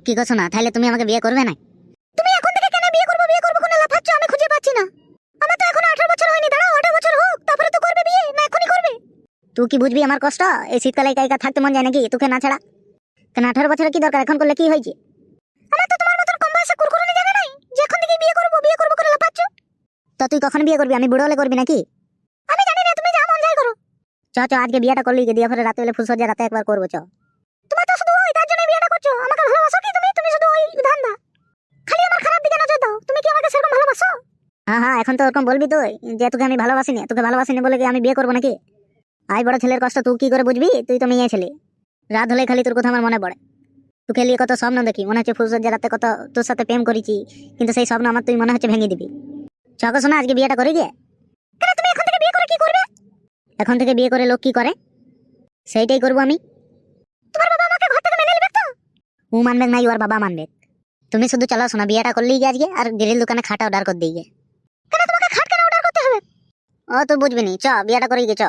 কি গো শোনা, তাহলে তুমি আমাকে বিয়ে করবে না? তুমি এখন থেকে কেন বিয়ে করবো কোনে লাফাচ্ছ? আমি খুঁজে পাচ্ছি না। আমার তো এখন 18 বছর হয়নি। দাঁড়াও 18 বছর হোক, তারপরে তো করবে বিয়ে, না এখনই করবে? তুই কি বুঝবি আমার কষ্ট? এই শীতকালে একা একা থাকতে মন যায় নাকি তোকে না ছাড়া? কেন 18 বছরের কি দরকার? এখন করলে কি হয়েছে? আমার তো তোমার মতন কম বয়সে কুরকুরানি জানা নাই যে এখন থেকে বিয়ে করবো করে লাফাচ্ছ। তো তুই কখন বিয়ে করবি? আমি বুড়ো হলে করবি নাকি? আমি জানি না, তুমি যা মন যাই করো। চ চ, আজকে বিয়েটা করলি দিয়ে পরে রাতে হলে ফুলসজ্জা রাতে একবার করবো। চ। তোমার তো শুধু ওই তার জন্য বিয়েটা করছো। আমাকে ভালোবাসো কি তুমি? তুমি শুধু ওই ধান্দা, খালি আমার খারাপ দিকে নজর দাও। তুমি কি আমাকে সেরকম ভালোবাসো? হ্যাঁ হ্যাঁ, এখন তো ওরকম বলবি তুই যে তোকে আমি ভালোবাসিনি। তোকে ভালোবাসিনি বলে কি আমি বিয়ে করবো নাকি? আই বড় ছেলের কষ্ট তুই কি করে বুঝবি? তুই তো মেয়ে ছেলে। রাত হলে খালি তোর কথা আমার মনে পড়ে। তোকে নিয়ে কত স্বপ্ন দেখি, মনে হচ্ছে ফুলসজ্জা রাতে কত তোর সাথে প্রেম করেছি, কিন্তু সেই স্বপ্ন আমার তুই মনে হচ্ছে ভেঙে দিবি। চকে শোনা, আজকে বিয়েটা করে গিয়ে। কেন তুমি এখন থেকে বিয়ে করে কি করবে? এখন থেকে বিয়ে করে লোক কি করে সেইটাই করবো আমি। তোমার বাবা আমাকে ঘর থেকে মেনে নেবে তো? ও মানবে না, ওর বাবা মানবে। তুমি শুধু চলো শোনা, বিয়েটা করলেই গিয়ে আজকে, আর গ্রিল দোকানে খাটা অর্ডার করে দিয়ে। কেন তোমাকে খাট কেন অর্ডার করতে হবে? ও তুই বুঝবি নি, চ বিয়েটা করে গিয়ে চ।